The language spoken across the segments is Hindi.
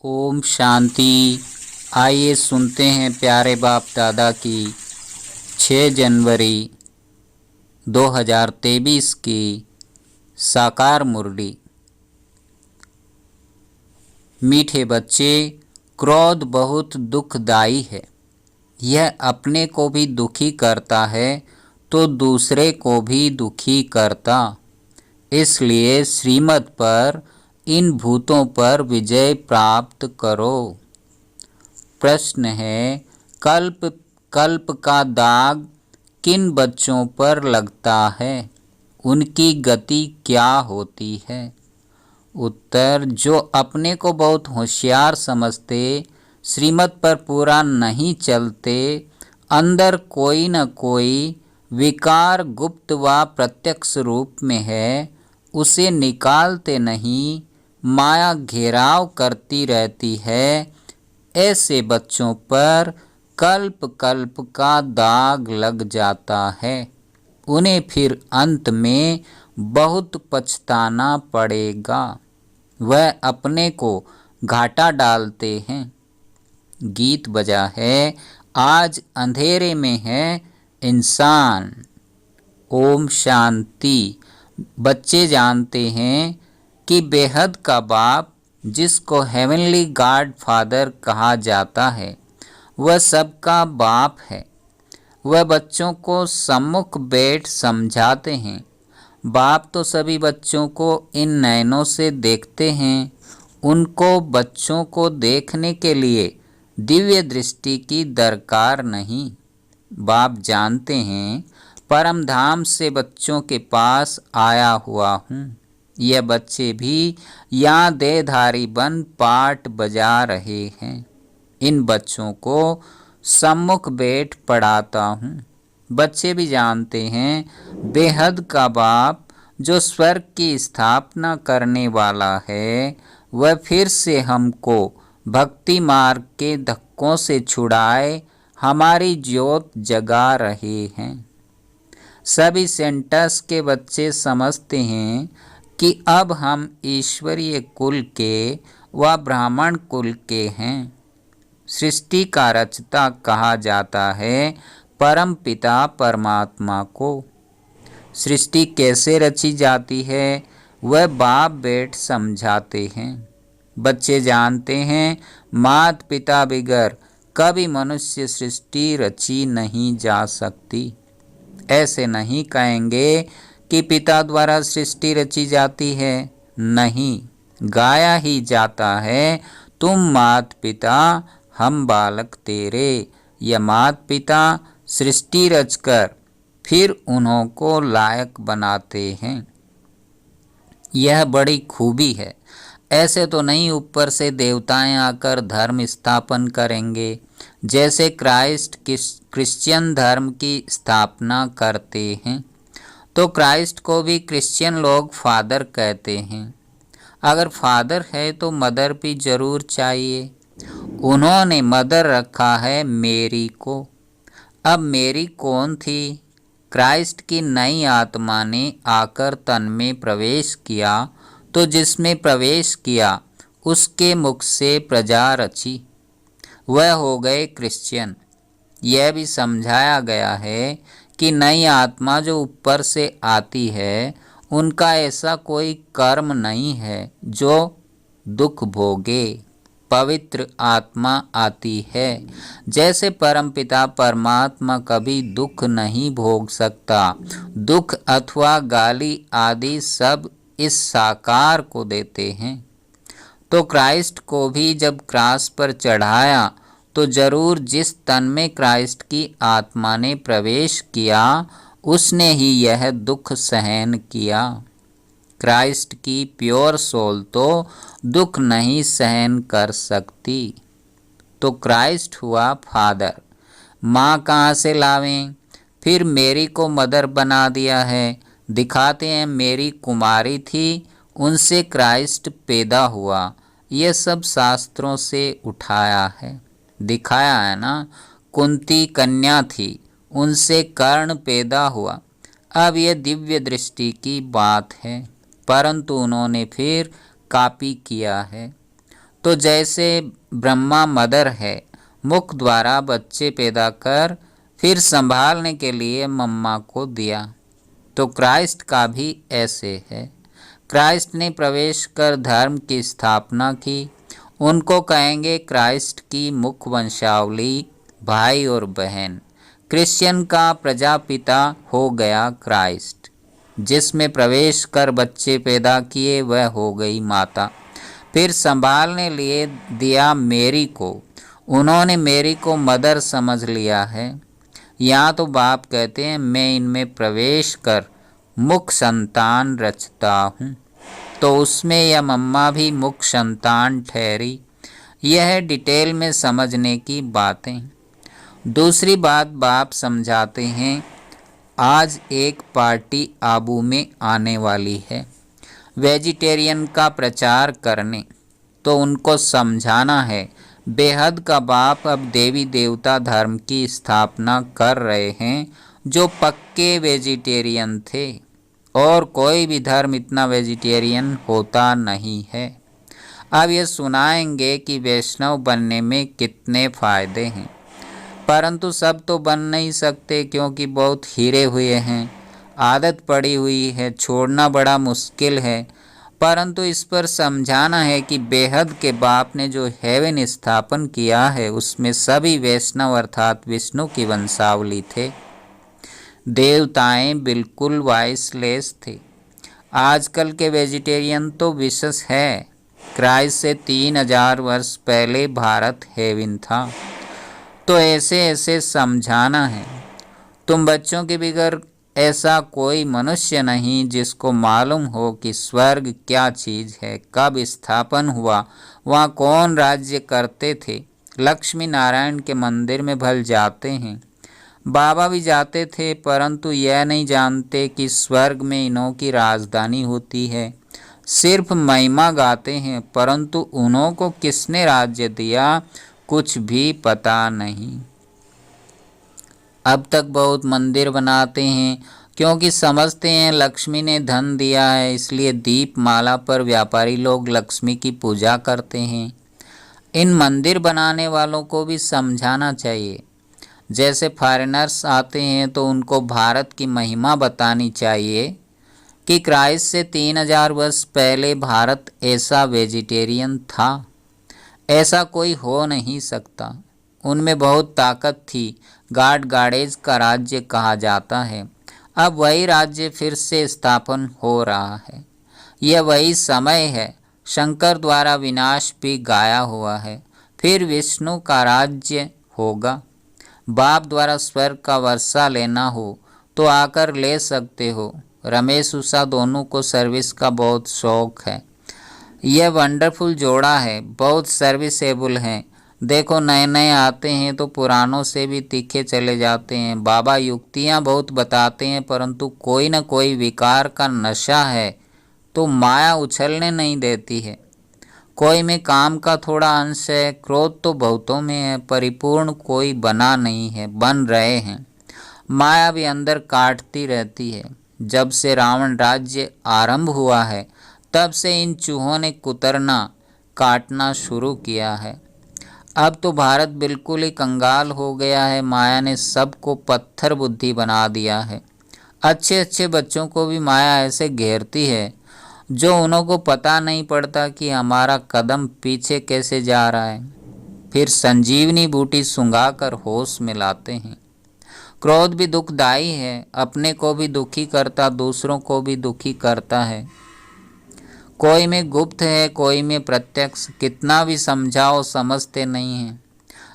ओम शांति। आइए सुनते हैं प्यारे बाप दादा की 6 जनवरी 2023 की साकार मुरली। मीठे बच्चे, क्रोध बहुत दुखदाई है। यह अपने को भी दुखी करता है तो दूसरे को भी दुखी करता। इसलिए श्रीमत पर इन भूतों पर विजय प्राप्त करो। प्रश्न है, कल्प कल्प का दाग किन बच्चों पर लगता है? उनकी गति क्या होती है? उत्तर, जो अपने को बहुत होशियार समझते, श्रीमत पर पूरा नहीं चलते, अंदर कोई न कोई विकार गुप्त व प्रत्यक्ष रूप में है, उसे निकालते नहीं, माया घेराव करती रहती है, ऐसे बच्चों पर कल्प कल्प का दाग लग जाता है। उन्हें फिर अंत में बहुत पछताना पड़ेगा। वह अपने को घाटा डालते हैं। गीत बजा है, आज अंधेरे में है इंसान। ओम शांति। बच्चे जानते हैं कि बेहद का बाप, जिसको हेवनली गॉड फादर कहा जाता है, वह सबका बाप है। वह बच्चों को सम्मुख बैठ समझाते हैं। बाप तो सभी बच्चों को इन नयनों से देखते हैं। उनको बच्चों को देखने के लिए दिव्य दृष्टि की दरकार नहीं। बाप जानते हैं, परम धाम से बच्चों के पास आया हुआ हूँ। यह बच्चे भी यहाँ देहधारी बन पाठ बजा रहे हैं। इन बच्चों को सम्मुख बैठ पढ़ाता हूँ। बच्चे भी जानते हैं, बेहद का बाप, जो स्वर्ग की स्थापना करने वाला है, वह फिर से हमको भक्ति मार्ग के धक्कों से छुड़ाए हमारी ज्योत जगा रहे हैं। सभी सेंटर्स के बच्चे समझते हैं कि अब हम ईश्वरीय कुल के व ब्राह्मण कुल के हैं। सृष्टि का रचता कहा जाता है परम पिता परमात्मा को। सृष्टि कैसे रची जाती है, वह बाप बैठ समझाते हैं। बच्चे जानते हैं, माता पिता बिगर कभी मनुष्य सृष्टि रची नहीं जा सकती। ऐसे नहीं कहेंगे कि पिता द्वारा सृष्टि रची जाती है। नहीं, गाया ही जाता है, तुम मात पिता हम बालक तेरे। यह मात पिता सृष्टि रचकर फिर उन्हों को लायक बनाते हैं। यह बड़ी खूबी है। ऐसे तो नहीं ऊपर से देवताएं आकर धर्म स्थापन करेंगे, जैसे क्राइस्ट क्रिश्चियन धर्म की स्थापना करते हैं। तो क्राइस्ट को भी क्रिश्चियन लोग फादर कहते हैं। अगर फादर है तो मदर भी जरूर चाहिए। उन्होंने मदर रखा है मेरी को। अब मेरी कौन थी? क्राइस्ट की नई आत्मा ने आकर तन में प्रवेश किया, तो जिसमें प्रवेश किया उसके मुख से प्रजा रची, वह हो गए क्रिश्चियन। यह भी समझाया गया है कि नई आत्मा जो ऊपर से आती है, उनका ऐसा कोई कर्म नहीं है जो दुख भोगे। पवित्र आत्मा आती है। जैसे परमपिता परमात्मा कभी दुख नहीं भोग सकता, दुख अथवा गाली आदि सब इस साकार को देते हैं। तो क्राइस्ट को भी जब क्रास पर चढ़ाया, तो जरूर जिस तन में क्राइस्ट की आत्मा ने प्रवेश किया, उसने ही यह दुख सहन किया। क्राइस्ट की प्योर सोल तो दुख नहीं सहन कर सकती। तो क्राइस्ट हुआ फादर। माँ कहाँ से लावें? फिर मेरी को मदर बना दिया है। दिखाते हैं मेरी कुमारी थी, उनसे क्राइस्ट पैदा हुआ। ये सब शास्त्रों से उठाया है, दिखाया है ना। कुंती कन्या थी, उनसे कर्ण पैदा हुआ। अब ये दिव्य दृष्टि की बात है, परंतु उन्होंने फिर कॉपी किया है। तो जैसे ब्रह्मा मदर है, मुख द्वारा बच्चे पैदा कर फिर संभालने के लिए मम्मा को दिया, तो क्राइस्ट का भी ऐसे है। क्राइस्ट ने प्रवेश कर धर्म की स्थापना की। उनको कहेंगे क्राइस्ट की मुख वंशावली भाई और बहन। क्रिश्चियन का प्रजापिता हो गया क्राइस्ट। जिसमें प्रवेश कर बच्चे पैदा किए वह हो गई माता। फिर संभालने लिए दिया मेरी को। उन्होंने मेरी को मदर समझ लिया है। यहाँ तो बाप कहते हैं मैं इनमें प्रवेश कर मुख संतान रचता हूँ, तो उसमें यह मम्मा भी मुख संतान ठहरी। यह डिटेल में समझने की बातें। दूसरी बात बाप समझाते हैं, आज एक पार्टी आबू में आने वाली है वेजिटेरियन का प्रचार करने, तो उनको समझाना है बेहद का बाप अब देवी देवता धर्म की स्थापना कर रहे हैं जो पक्के वेजिटेरियन थे, और कोई भी धर्म इतना वेजिटेरियन होता नहीं है। अब ये सुनाएंगे कि वैष्णव बनने में कितने फ़ायदे हैं, परंतु सब तो बन नहीं सकते क्योंकि बहुत हीरे हुए हैं, आदत पड़ी हुई है, छोड़ना बड़ा मुश्किल है। परंतु इस पर समझाना है कि बेहद के बाप ने जो हेवन स्थापन किया है उसमें सभी वैष्णव अर्थात विष्णु की वंशावली थे। देवताएं बिल्कुल वॉइसलेस थे। आजकल के वेजिटेरियन तो विशेष है। क्राइस्ट से 3000 वर्ष पहले भारत हेवन था, तो ऐसे ऐसे समझाना है। तुम बच्चों के बिगैर ऐसा कोई मनुष्य नहीं जिसको मालूम हो कि स्वर्ग क्या चीज़ है, कब स्थापन हुआ, वहाँ कौन राज्य करते थे। लक्ष्मी नारायण के मंदिर में भल जाते हैं, बाबा भी जाते थे, परंतु यह नहीं जानते कि स्वर्ग में इन्हों की राजधानी होती है। सिर्फ महिमा गाते हैं, परंतु उन्हों को किसने राज्य दिया कुछ भी पता नहीं। अब तक बहुत मंदिर बनाते हैं क्योंकि समझते हैं लक्ष्मी ने धन दिया है, इसलिए दीप माला पर व्यापारी लोग लक्ष्मी की पूजा करते हैं। इन मंदिर बनाने वालों को भी समझाना चाहिए। जैसे फॉरेनर्स आते हैं तो उनको भारत की महिमा बतानी चाहिए कि क्राइस्ट से 3000 वर्ष पहले भारत ऐसा वेजिटेरियन था, ऐसा कोई हो नहीं सकता। उनमें बहुत ताकत थी, गाड गाडेज का राज्य कहा जाता है। अब वही राज्य फिर से स्थापन हो रहा है। यह वही समय है। शंकर द्वारा विनाश भी गाया हुआ है, फिर विष्णु का राज्य होगा। बाप द्वारा स्वर्ग का वर्षा लेना हो तो आकर ले सकते हो। रमेश उषा दोनों को सर्विस का बहुत शौक है। यह वंडरफुल जोड़ा है, बहुत सर्विसेबल हैं। देखो नए नए आते हैं तो पुरानों से भी तीखे चले जाते हैं। बाबा युक्तियाँ बहुत बताते हैं, परंतु कोई न कोई विकार का नशा है तो माया उछलने नहीं देती है। कोई में काम का थोड़ा अंश है, क्रोध तो बहुतों में है, परिपूर्ण कोई बना नहीं है, बन रहे हैं। माया भी अंदर काटती रहती है। जब से रावण राज्य आरंभ हुआ है तब से इन चूहों ने कुतरना काटना शुरू किया है। अब तो भारत बिल्कुल ही कंगाल हो गया है। माया ने सबको पत्थर बुद्धि बना दिया है। अच्छे अच्छे बच्चों को भी माया ऐसे घेरती है जो उन्हों को पता नहीं पड़ता कि हमारा कदम पीछे कैसे जा रहा है। फिर संजीवनी बूटी सुंघा कर होश में लाते हैं। क्रोध भी दुखदाई है, अपने को भी दुखी करता, दूसरों को भी दुखी करता है। कोई में गुप्त है, कोई में प्रत्यक्ष। कितना भी समझाओ समझते नहीं हैं।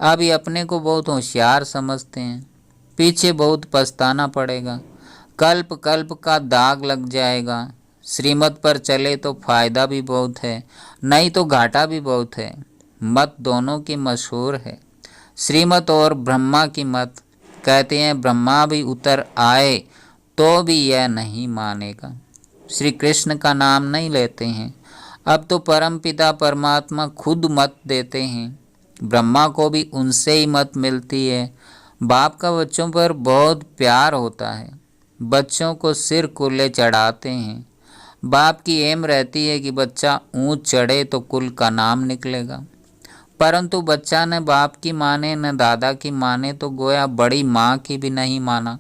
अभी अपने को बहुत होशियार समझते हैं, पीछे बहुत पछताना पड़ेगा। कल्प कल्प का दाग लग जाएगा। श्रीमत पर चले तो फायदा भी बहुत है, नहीं तो घाटा भी बहुत है। मत दोनों की मशहूर है, श्रीमत और ब्रह्मा की मत। कहते हैं ब्रह्मा भी उतर आए तो भी यह नहीं मानेगा। श्री कृष्ण का नाम नहीं लेते हैं। अब तो परमपिता परमात्मा खुद मत देते हैं। ब्रह्मा को भी उनसे ही मत मिलती है। बाप का बच्चों पर बहुत प्यार होता है। बच्चों को सिर कुल्ले चढ़ाते हैं। बाप की एम रहती है कि बच्चा ऊंच चढ़े तो कुल का नाम निकलेगा, परंतु बच्चा न बाप की माने न दादा की माने तो गोया बड़ी माँ की भी नहीं माना,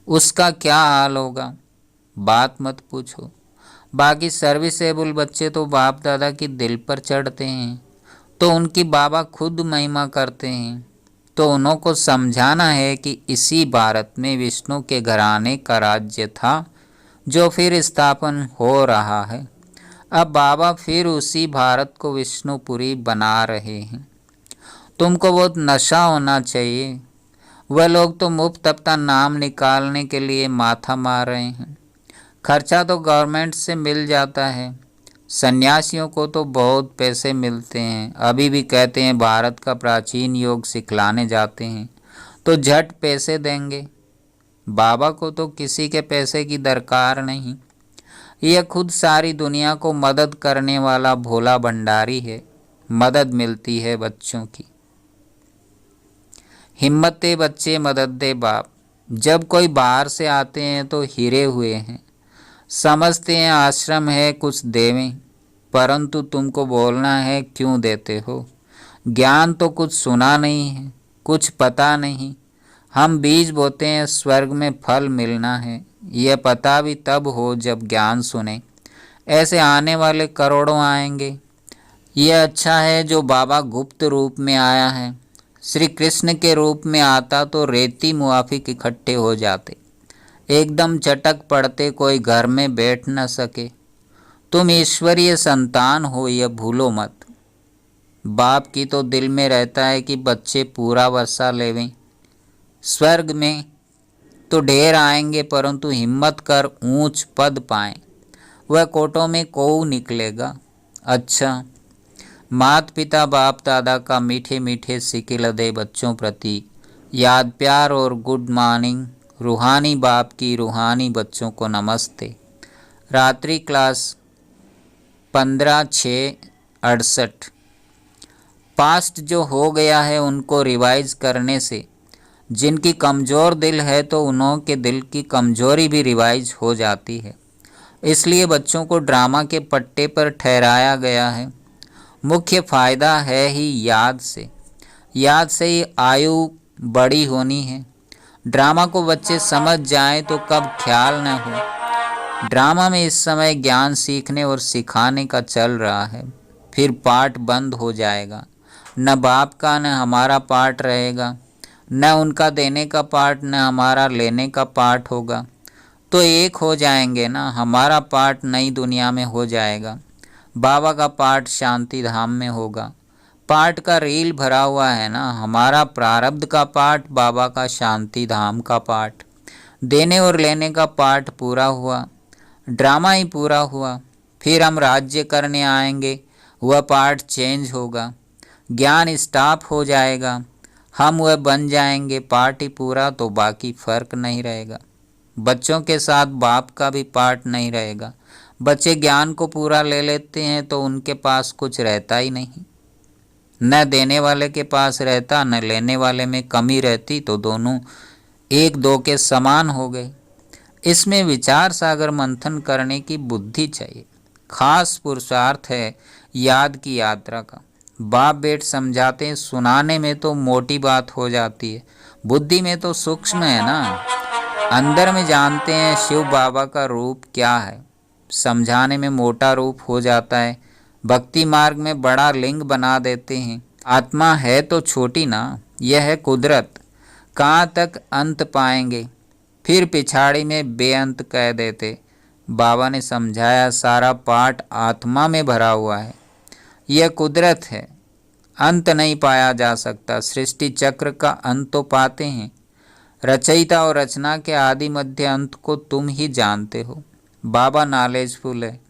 उसका क्या हाल होगा? बात मत पूछो। बाकी सर्विसेबल बच्चे तो बाप दादा की दिल पर चढ़ते हैं, तो उनकी बाबा खुद महिमा करते हैं। तो उन्हों को समझाना है कि इसी भारत में विष्णु के घराने का राज्य था जो फिर स्थापन हो रहा है। अब बाबा फिर उसी भारत को विष्णुपुरी बना रहे हैं। तुमको बहुत नशा होना चाहिए। वह लोग तो मुफ्त अपना नाम निकालने के लिए माथा मार रहे हैं। खर्चा तो गवर्नमेंट से मिल जाता है। सन्यासियों को तो बहुत पैसे मिलते हैं। अभी भी कहते हैं भारत का प्राचीन योग सिखलाने जाते हैं तो झट पैसे देंगे। बाबा को तो किसी के पैसे की दरकार नहीं। यह खुद सारी दुनिया को मदद करने वाला भोला भंडारी है। मदद मिलती है बच्चों की। हिम्मत दे बच्चे, मदद दे बाप। जब कोई बाहर से आते हैं तो हिरे हुए हैं, समझते हैं आश्रम है कुछ देवें, परंतु तुमको बोलना है क्यों देते हो। ज्ञान तो कुछ सुना नहीं है, कुछ पता नहीं। हम बीज बोते हैं, स्वर्ग में फल मिलना है, यह पता भी तब हो जब ज्ञान सुने। ऐसे आने वाले करोड़ों आएंगे। यह अच्छा है जो बाबा गुप्त रूप में आया है। श्री कृष्ण के रूप में आता तो रेती मुआफिक इकट्ठे हो जाते, एकदम चटक पड़ते, कोई घर में बैठ न सके। तुम ईश्वरीय संतान हो, यह भूलो मत। बाप की तो दिल में रहता है कि बच्चे पूरा वर्षा लेवें। स्वर्ग में तो ढेर आएंगे, परंतु हिम्मत कर ऊंच पद पाएं, वह कोटों में कोऊ निकलेगा। अच्छा, माता पिता बाप दादा का मीठे मीठे सिकिल दे बच्चों प्रति याद प्यार और गुड मॉर्निंग। रूहानी बाप की रूहानी बच्चों को नमस्ते। रात्रि क्लास 15/6/68। पास्ट जो हो गया है उनको रिवाइज करने से जिनकी कमज़ोर दिल है तो उन्हों के दिल की कमज़ोरी भी रिवाइज हो जाती है। इसलिए बच्चों को ड्रामा के पट्टे पर ठहराया गया है। मुख्य फ़ायदा है ही याद से। याद से ही आयु बड़ी होनी है। ड्रामा को बच्चे समझ जाएं तो कब ख्याल न हो। ड्रामा में इस समय ज्ञान सीखने और सिखाने का चल रहा है, फिर पाठ बंद हो जाएगा। न बाप का न हमारा पाठ रहेगा, न उनका देने का पाठ न हमारा लेने का पाठ होगा। तो एक हो जाएंगे ना। हमारा पाठ नई दुनिया में हो जाएगा, बाबा का पाठ शांति धाम में होगा। पाठ का रील भरा हुआ है ना। हमारा प्रारब्ध का पाठ, बाबा का शांति धाम का पाठ। देने और लेने का पाठ पूरा हुआ, ड्रामा ही पूरा हुआ। फिर हम राज्य करने आएंगे, वह पाठ चेंज होगा, ज्ञान स्टॉप हो जाएगा, हम वह बन जाएंगे। पाठ ही पूरा तो बाकी फर्क नहीं रहेगा। बच्चों के साथ बाप का भी पाठ नहीं रहेगा। बच्चे ज्ञान को पूरा ले लेते हैं तो उनके पास कुछ रहता ही नहीं। न देने वाले के पास रहता न लेने वाले में कमी रहती, तो दोनों एक दो के समान हो गए। इसमें विचार सागर मंथन करने की बुद्धि चाहिए। खास पुरुषार्थ है याद की यात्रा का। बाप बेट समझाते हैं, सुनाने में तो मोटी बात हो जाती है, बुद्धि में तो सूक्ष्म है ना। अंदर में जानते हैं शिव बाबा का रूप क्या है, समझाने में मोटा रूप हो जाता है। भक्ति मार्ग में बड़ा लिंग बना देते हैं। आत्मा है तो छोटी ना, यह है कुदरत, कहाँ तक अंत पाएंगे। फिर पिछाड़ी में बेअंत कह देते। बाबा ने समझाया सारा पाठ आत्मा में भरा हुआ है, यह कुदरत है, अंत नहीं पाया जा सकता। सृष्टि चक्र का अंत तो पाते हैं, रचयिता और रचना के आदि मध्य अंत को तुम ही जानते हो। बाबा नॉलेजफुल है,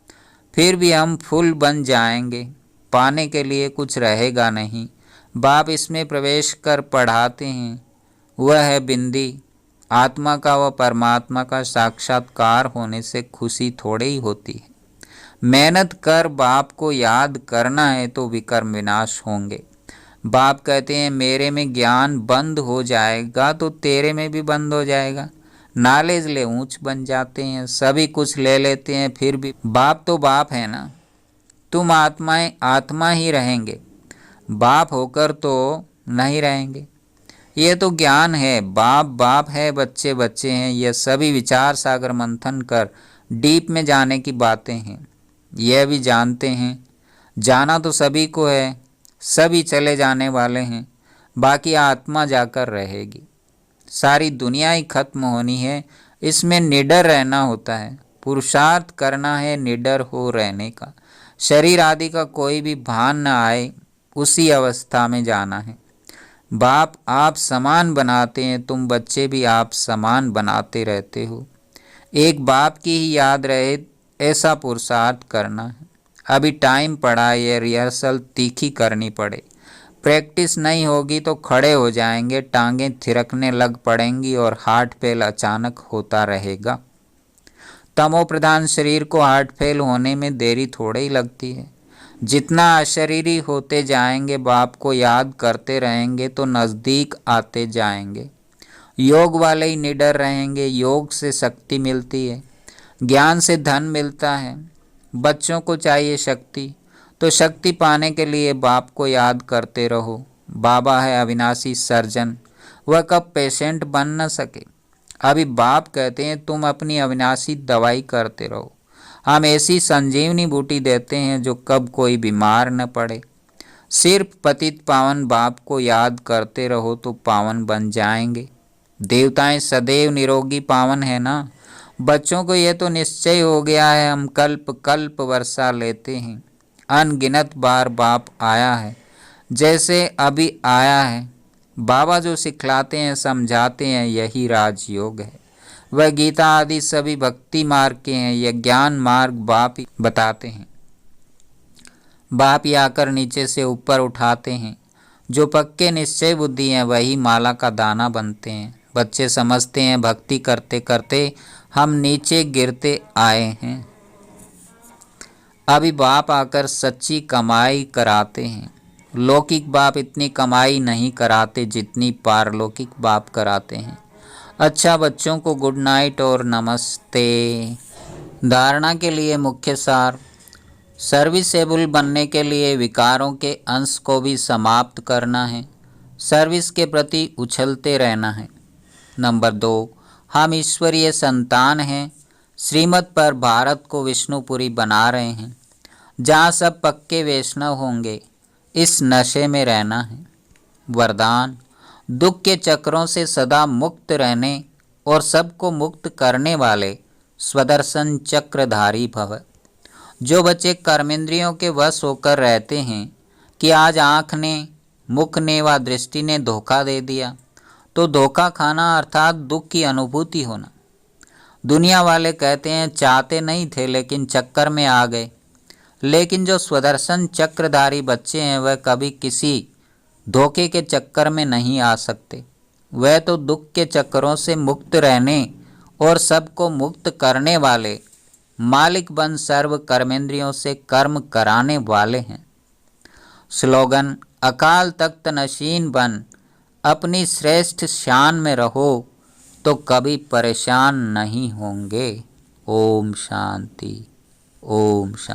फिर भी हम फुल बन जाएंगे, पाने के लिए कुछ रहेगा नहीं। बाप इसमें प्रवेश कर पढ़ाते हैं, वह है बिंदी। आत्मा का व परमात्मा का साक्षात्कार होने से खुशी थोड़ी ही होती है। मेहनत कर बाप को याद करना है तो विकर्म विनाश होंगे। बाप कहते हैं मेरे में ज्ञान बंद हो जाएगा तो तेरे में भी बंद हो जाएगा। नॉलेज ले ऊंच बन जाते हैं, सभी कुछ ले लेते हैं, फिर भी बाप तो बाप है ना। तुम आत्माएं आत्मा ही रहेंगे, बाप होकर तो नहीं रहेंगे। ये तो ज्ञान है, बाप बाप है, बच्चे बच्चे हैं, ये सभी विचार सागर मंथन कर डीप में जाने की बातें हैं। यह भी जानते हैं, जाना तो सभी को है, सभी चले जाने वाले हैं, बाकी आत्मा जाकर रहेगी। सारी दुनिया ही खत्म होनी है, इसमें निडर रहना होता है, पुरुषार्थ करना है निडर हो रहने का। शरीर आदि का कोई भी भान न आए, उसी अवस्था में जाना है। बाप आप समान बनाते हैं, तुम बच्चे भी आप समान बनाते रहते हो। एक बाप की ही याद रहे, ऐसा पुरुषार्थ करना है। अभी टाइम पड़ा, ये रिहर्सल तीखी करनी पड़े। प्रैक्टिस नहीं होगी तो खड़े हो जाएंगे, टांगें थिरकने लग पड़ेंगी और हार्ट फेल अचानक होता रहेगा। तमो प्रधान शरीर को हार्ट फेल होने में देरी थोड़ी ही लगती है। जितना अशरीरी होते जाएंगे, बाप को याद करते रहेंगे तो नज़दीक आते जाएंगे। योग वाले ही निडर रहेंगे, योग से शक्ति मिलती है, ज्ञान से धन मिलता है। बच्चों को चाहिए शक्ति, तो शक्ति पाने के लिए बाप को याद करते रहो। बाबा है अविनाशी सर्जन, वह कब पेशेंट बन न सके। अभी बाप कहते हैं तुम अपनी अविनाशी दवाई करते रहो, हम ऐसी संजीवनी बूटी देते हैं जो कब कोई बीमार न पड़े। सिर्फ पतित पावन बाप को याद करते रहो तो पावन बन जाएंगे। देवताएं सदैव निरोगी पावन है ना। बच्चों को यह तो निश्चय हो गया है, हम कल्प कल्प वर्षा लेते हैं। अनगिनत बार बाप आया है, जैसे अभी आया है। बाबा जो सिखलाते हैं समझाते हैं, यही राजयोग है। वह गीता आदि सभी भक्ति मार्ग के हैं, यह ज्ञान मार्ग बाप ही बताते हैं। बाप ही आकर नीचे से ऊपर उठाते हैं। जो पक्के निश्चय बुद्धि हैं वही माला का दाना बनते हैं। बच्चे समझते हैं भक्ति करते करते हम नीचे गिरते आए हैं। अभी बाप आकर सच्ची कमाई कराते हैं। लौकिक बाप इतनी कमाई नहीं कराते जितनी पारलौकिक बाप कराते हैं। अच्छा बच्चों को गुड नाइट और नमस्ते। धारणा के लिए मुख्य सार, सर्विसेबल बनने के लिए विकारों के अंश को भी समाप्त करना है, सर्विस के प्रति उछलते रहना है। नंबर 2, हम ईश्वरीय संतान हैं, श्रीमत पर भारत को विष्णुपुरी बना रहे हैं, जहाँ सब पक्के वैष्णव होंगे। इस नशे में रहना है। वरदान, दुख के चक्रों से सदा मुक्त रहने और सबको मुक्त करने वाले स्वदर्शन चक्रधारी भव। जो बच्चे कर्मेंद्रियों के वश होकर रहते हैं कि आज आँख ने, मुख ने व दृष्टि ने धोखा दे दिया, तो धोखा खाना अर्थात दुख की अनुभूति होना। दुनिया वाले कहते हैं चाहते नहीं थे लेकिन चक्कर में आ गए। लेकिन जो स्वदर्शन चक्रधारी बच्चे हैं वह कभी किसी धोखे के चक्कर में नहीं आ सकते। वह तो दुख के चक्करों से मुक्त रहने और सबको मुक्त करने वाले मालिक बन सर्व कर्मेंद्रियों से कर्म कराने वाले हैं। स्लोगन, अकाल तख्त नशीन बन अपनी श्रेष्ठ शान में रहो तो कभी परेशान नहीं होंगे। ओम शांति, ओम शांति।